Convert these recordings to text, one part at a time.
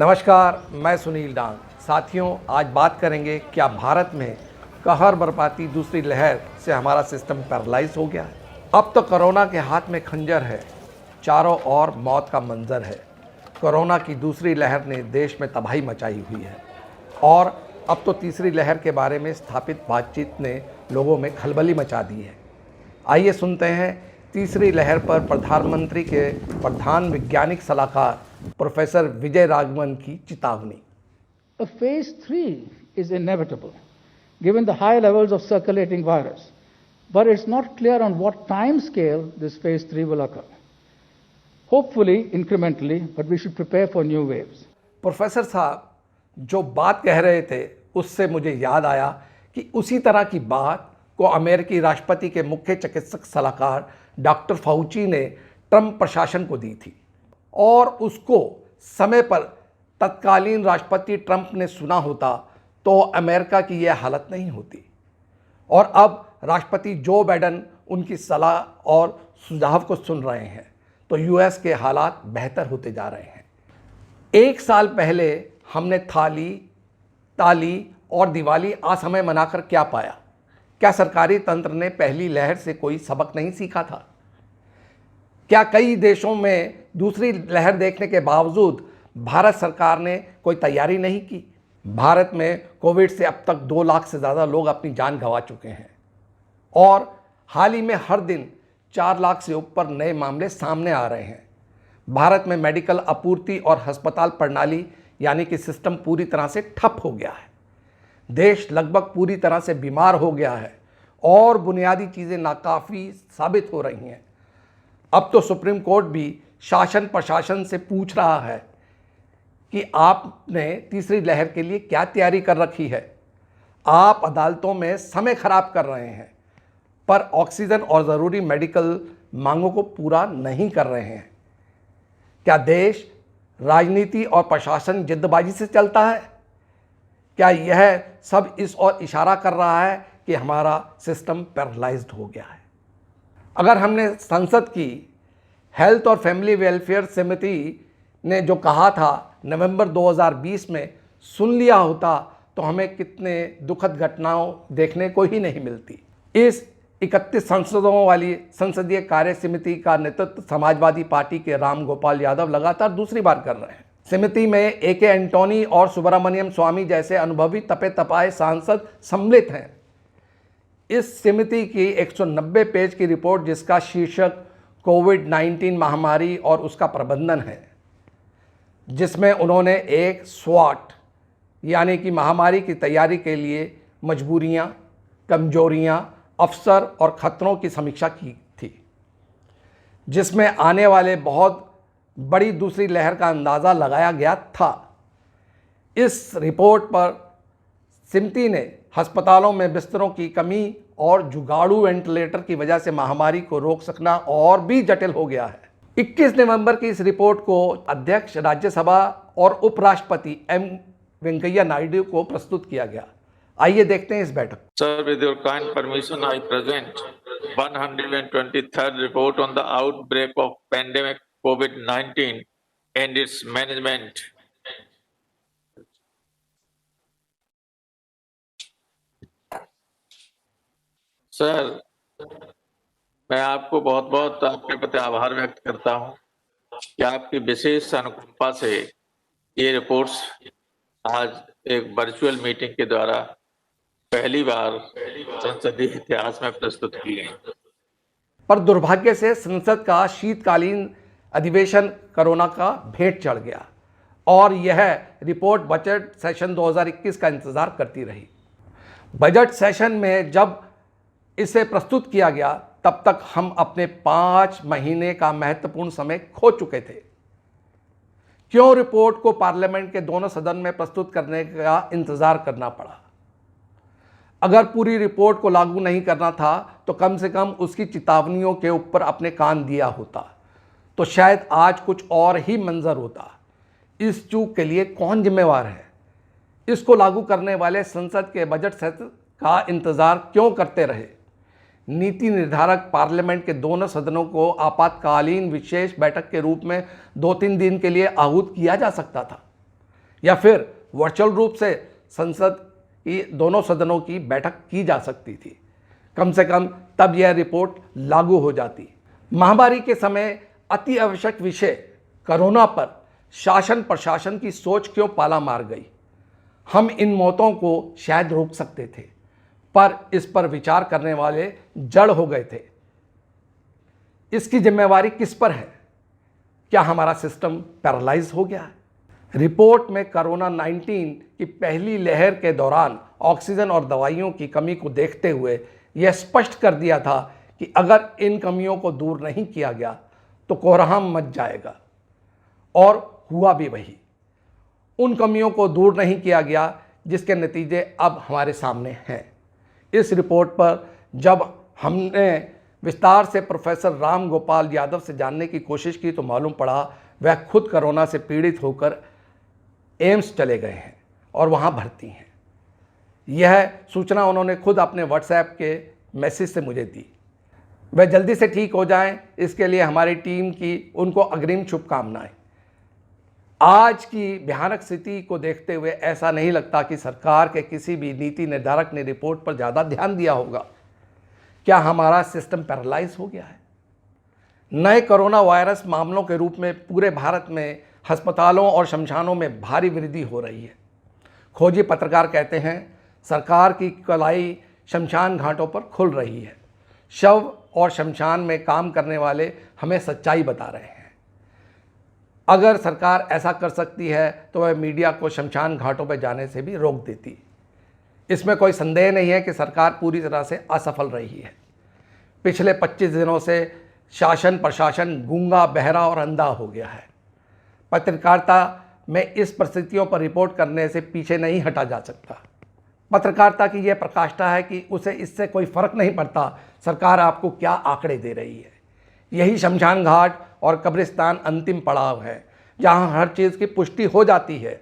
नमस्कार, मैं सुनील डांग। साथियों, आज बात करेंगे क्या भारत में कहर बरपाती दूसरी लहर से हमारा सिस्टम पैरालाइज हो गया है। अब तो कोरोना के हाथ में खंजर है, चारों ओर मौत का मंजर है। कोरोना की दूसरी लहर ने देश में तबाही मचाई हुई है और अब तो तीसरी लहर के बारे में स्थापित बातचीत ने लोगों में खलबली मचा दी है। आइए सुनते हैं तीसरी लहर पर प्रधानमंत्री के प्रधान वैज्ञानिक सलाहकार प्रोफेसर विजय राघवन की चेतावनी। A phase 3 is inevitable given the high levels of circulating virus, but it's not clear on what time scale this phase 3 will occur. Hopefully incrementally, but we should prepare for new waves. Professor साहब जो बात कह रहे थे उससे मुझे याद आया कि उसी तरह की बात को अमेरिकी राष्ट्रपति के मुख्य चिकित्सक सलाहकार डॉक्टर फाउची ने ट्रंप प्रशासन को दी थी और उसको समय पर तत्कालीन राष्ट्रपति ट्रंप ने सुना होता तो अमेरिका की यह हालत नहीं होती। और अब राष्ट्रपति जो बाइडेन उनकी सलाह और सुझाव को सुन रहे हैं तो यूएस के हालात बेहतर होते जा रहे हैं। एक साल पहले हमने ताली और दिवाली असमय मनाकर क्या पाया? क्या सरकारी तंत्र ने पहली लहर से कोई सबक नहीं सीखा था? क्या कई देशों में दूसरी लहर देखने के बावजूद भारत सरकार ने कोई तैयारी नहीं की? भारत में कोविड से अब तक 2 लाख से ज़्यादा लोग अपनी जान गंवा चुके हैं और हाल ही में हर दिन 4 लाख से ऊपर नए मामले सामने आ रहे हैं। भारत में मेडिकल आपूर्ति और अस्पताल प्रणाली यानी कि सिस्टम पूरी तरह से ठप हो गया है। देश लगभग पूरी तरह से बीमार हो गया है और बुनियादी चीज़ें नाकाफ़ी साबित हो रही हैं। अब तो सुप्रीम कोर्ट भी शासन प्रशासन से पूछ रहा है कि आपने तीसरी लहर के लिए क्या तैयारी कर रखी है। आप अदालतों में समय खराब कर रहे हैं पर ऑक्सीजन और ज़रूरी मेडिकल मांगों को पूरा नहीं कर रहे हैं। क्या देश राजनीति और प्रशासन जिद्दबाजी से चलता है? क्या यह सब इस ओर इशारा कर रहा है कि हमारा सिस्टम पैरालाइज्ड हो गया है? अगर हमने संसद की हेल्थ और फैमिली वेलफेयर समिति ने जो कहा था नवंबर 2020 में सुन लिया होता तो हमें कितने दुखद घटनाओं देखने को ही नहीं मिलती। इस 31 सांसदों वाली संसदीय कार्य समिति का नेतृत्व समाजवादी पार्टी के राम गोपाल यादव लगातार दूसरी बार कर रहे हैं। समिति में ए.के. एंटोनी और सुब्रमण्यम स्वामी जैसे अनुभवी तपे तपाए सांसद सम्मिलित हैं। इस समिति की 190 पेज की रिपोर्ट जिसका शीर्षक कोविड-19 महामारी और उसका प्रबंधन है, जिसमें उन्होंने एक स्वॉट यानी कि महामारी की तैयारी के लिए मजबूरियां, कमजोरियां, अवसर और खतरों की समीक्षा की थी, जिसमें आने वाले बहुत बड़ी दूसरी लहर का अंदाज़ा लगाया गया था। इस रिपोर्ट पर समिति ने अस्पतालों में बिस्तरों की कमी और जुगाड़ू वेंटिलेटर की वजह से महामारी को रोक सकना और भी जटिल हो गया है। 21 नवंबर की इस रिपोर्ट को अध्यक्ष राज्यसभा और उपराष्ट्रपति एम वेंकैया नायडू को प्रस्तुत किया गया। आइए देखते हैं इस बैठक। Sir, with your kind permission, I present 123rd report on the outbreak of pandemic COVID-19 and its management. Sir, मैं आपको बहुत बहुत आपके प्रति आभार व्यक्त करता हूं कि आपकी विशेष अनुकंपा से ये रिपोर्ट्स आज एक वर्चुअल मीटिंग के द्वारा पहली बार संसदीय इतिहास में प्रस्तुत की गई। पर दुर्भाग्य से संसद का शीतकालीन अधिवेशन कोरोना का भेंट चढ़ गया और यह रिपोर्ट बजट सेशन 2021 का इंतज़ार करती रही। बजट सेशन में जब इसे प्रस्तुत किया गया तब तक हम अपने 5 महीने का महत्वपूर्ण समय खो चुके थे। क्यों रिपोर्ट को पार्लियामेंट के दोनों सदन में प्रस्तुत करने का इंतज़ार करना पड़ा? अगर पूरी रिपोर्ट को लागू नहीं करना था तो कम से कम उसकी चेतावनियों के ऊपर अपने कान दिया होता तो शायद आज कुछ और ही मंजर होता। इस चूक के लिए कौन जिम्मेवार है? इसको लागू करने वाले संसद के बजट सत्र का इंतज़ार क्यों करते रहे? नीति निर्धारक पार्लियामेंट के दोनों सदनों को आपातकालीन विशेष बैठक के रूप में 2-3 दिन के लिए आहूत किया जा सकता था। या फिर वर्चुअल रूप से संसद की दोनों सदनों की बैठक की जा सकती थी। कम से कम तब यह रिपोर्ट लागू हो जाती। महामारी के समय अति आवश्यक विषय कोरोना पर शासन प्रशासन की सोच क्यों पाला मार गई? हम इन मौतों को शायद रोक सकते थे, पर इस पर विचार करने वाले जड़ हो गए थे। इसकी जिम्मेवारी किस पर है? क्या हमारा सिस्टम पैरालाइज हो गया है? रिपोर्ट में कोरोना 19 की पहली लहर के दौरान ऑक्सीजन और दवाइयों की कमी को देखते हुए यह स्पष्ट कर दिया था कि अगर इन कमियों को दूर नहीं किया गया तो कोहराम मच जाएगा, और हुआ भी वही। उन कमियों को दूर नहीं किया गया जिसके नतीजे अब हमारे सामने हैं। इस रिपोर्ट पर जब हमने विस्तार से प्रोफेसर राम गोपाल यादव से जानने की कोशिश की तो मालूम पड़ा वह खुद कोरोना से पीड़ित होकर एम्स चले गए हैं और वहाँ भर्ती हैं। यह सूचना उन्होंने खुद अपने व्हाट्सएप के मैसेज से मुझे दी। वह जल्दी से ठीक हो जाएं, इसके लिए हमारी टीम की उनको अग्रिम शुभकामनाएं। आज की भयानक स्थिति को देखते हुए ऐसा नहीं लगता कि सरकार के किसी भी नीति निर्धारक ने रिपोर्ट पर ज़्यादा ध्यान दिया होगा। क्या हमारा सिस्टम पैरालाइज हो गया है? नए कोरोना वायरस मामलों के रूप में पूरे भारत में अस्पतालों और शमशानों में भारी वृद्धि हो रही है। खोजी पत्रकार कहते हैं सरकार की कलाई शमशान घाटों पर खुल रही है। शव और शमशान में काम करने वाले हमें सच्चाई बता रहे हैं। अगर सरकार ऐसा कर सकती है तो वह मीडिया को शमशान घाटों पर जाने से भी रोक देती। इसमें कोई संदेह नहीं है कि सरकार पूरी तरह से असफल रही है। पिछले 25 दिनों से शासन प्रशासन गूंगा, बहरा और अंधा हो गया है। पत्रकारिता में इस परिस्थितियों पर रिपोर्ट करने से पीछे नहीं हटा जा सकता। पत्रकारिता की यह प्रकाष्ठा है कि उसे इससे कोई फर्क नहीं पड़ता सरकार आपको क्या आंकड़े दे रही है। यही शमशान घाट और कब्रिस्तान अंतिम पड़ाव है जहां हर चीज़ की पुष्टि हो जाती है।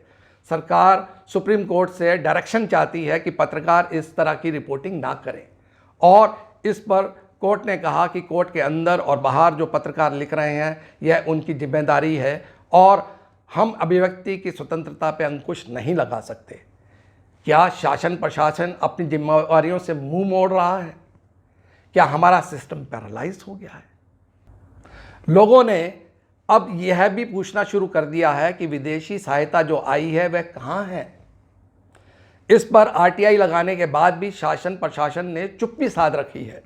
सरकार सुप्रीम कोर्ट से डायरेक्शन चाहती है कि पत्रकार इस तरह की रिपोर्टिंग ना करें, और इस पर कोर्ट ने कहा कि कोर्ट के अंदर और बाहर जो पत्रकार लिख रहे हैं यह उनकी जिम्मेदारी है और हम अभिव्यक्ति की स्वतंत्रता पर अंकुश नहीं लगा सकते। क्या शासन प्रशासन अपनी जिम्मेदारियों से मुंह मोड़ रहा है? क्या हमारा सिस्टम पैरालाइज हो गया है? लोगों ने अब यह भी पूछना शुरू कर दिया है कि विदेशी सहायता जो आई है वह कहाँ है। इस पर आरटीआई लगाने के बाद भी शासन प्रशासन ने चुप्पी साध रखी है।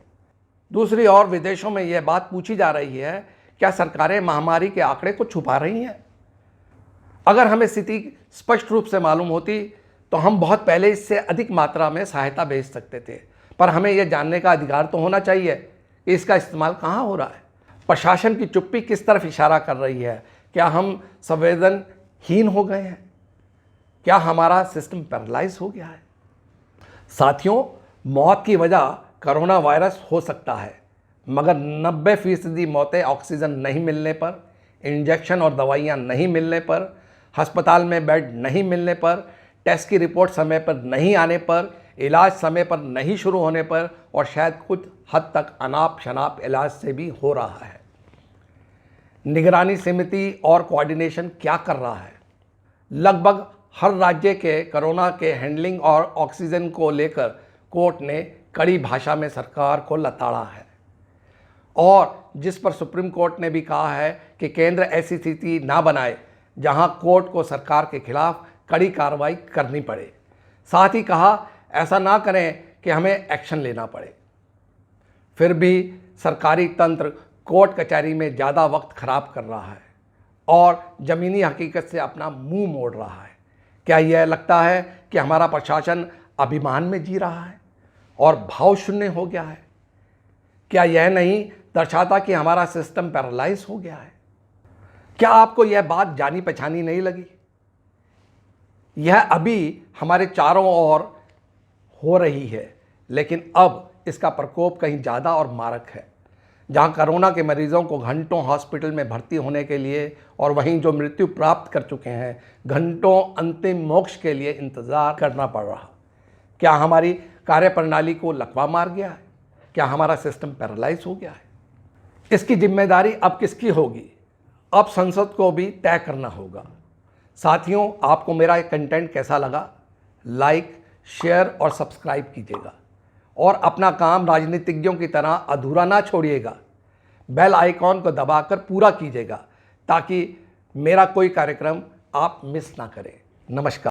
दूसरी ओर विदेशों में यह बात पूछी जा रही है क्या सरकारें महामारी के आंकड़े को छुपा रही हैं? अगर हमें स्थिति स्पष्ट रूप से मालूम होती तो हम बहुत पहले इससे अधिक मात्रा में सहायता भेज सकते थे, पर हमें यह जानने का अधिकार तो होना चाहिए कि इसका इस्तेमाल कहाँ हो रहा है। प्रशासन की चुप्पी किस तरफ इशारा कर रही है? क्या हम संवेदनहीन हो गए हैं? क्या हमारा सिस्टम पैरालाइज हो गया है? साथियों, मौत की वजह कोरोना वायरस हो सकता है, मगर 90% मौतें ऑक्सीजन नहीं मिलने पर, इंजेक्शन और दवाइयाँ नहीं मिलने पर, अस्पताल में बेड नहीं मिलने पर, टेस्ट की रिपोर्ट समय पर नहीं आने पर, इलाज समय पर नहीं शुरू होने पर, और शायद कुछ हद तक अनाप शनाप इलाज से भी हो रहा है। निगरानी समिति और कोऑर्डिनेशन क्या कर रहा है? लगभग हर राज्य के कोरोना के हैंडलिंग और ऑक्सीजन को लेकर कोर्ट ने कड़ी भाषा में सरकार को लताड़ा है, और जिस पर सुप्रीम कोर्ट ने भी कहा है कि केंद्र ऐसी स्थिति ना बनाए जहां कोर्ट को सरकार के खिलाफ कड़ी कार्रवाई करनी पड़े। साथ ही कहा ऐसा ना करें कि हमें एक्शन लेना पड़े। फिर भी सरकारी तंत्र कोर्ट कचहरी में ज़्यादा वक्त खराब कर रहा है और ज़मीनी हकीकत से अपना मुंह मोड़ रहा है। क्या यह लगता है कि हमारा प्रशासन अभिमान में जी रहा है और भाव शून्य हो गया है? क्या यह नहीं दर्शाता कि हमारा सिस्टम पैरालाइज हो गया है? क्या आपको यह बात जानी पहचानी नहीं लगी? यह अभी हमारे चारों ओर हो रही है, लेकिन अब इसका प्रकोप कहीं ज़्यादा और मारक है। जहां कोरोना के मरीजों को घंटों हॉस्पिटल में भर्ती होने के लिए और वहीं जो मृत्यु प्राप्त कर चुके हैं घंटों अंतिम मोक्ष के लिए इंतज़ार करना पड़ रहा। क्या हमारी कार्यप्रणाली को लकवा मार गया है? क्या हमारा सिस्टम पैरालाइज हो गया है? इसकी जिम्मेदारी अब किसकी होगी? अब संसद को भी तय करना होगा। साथियों, आपको मेरा ये कंटेंट कैसा लगा? लाइक, शेयर और सब्सक्राइब कीजिएगा और अपना काम राजनीतिज्ञों की तरह अधूरा ना छोड़िएगा। बेल आइकॉन को दबाकर पूरा कीजिएगा ताकि मेरा कोई कार्यक्रम आप मिस ना करें। नमस्कार।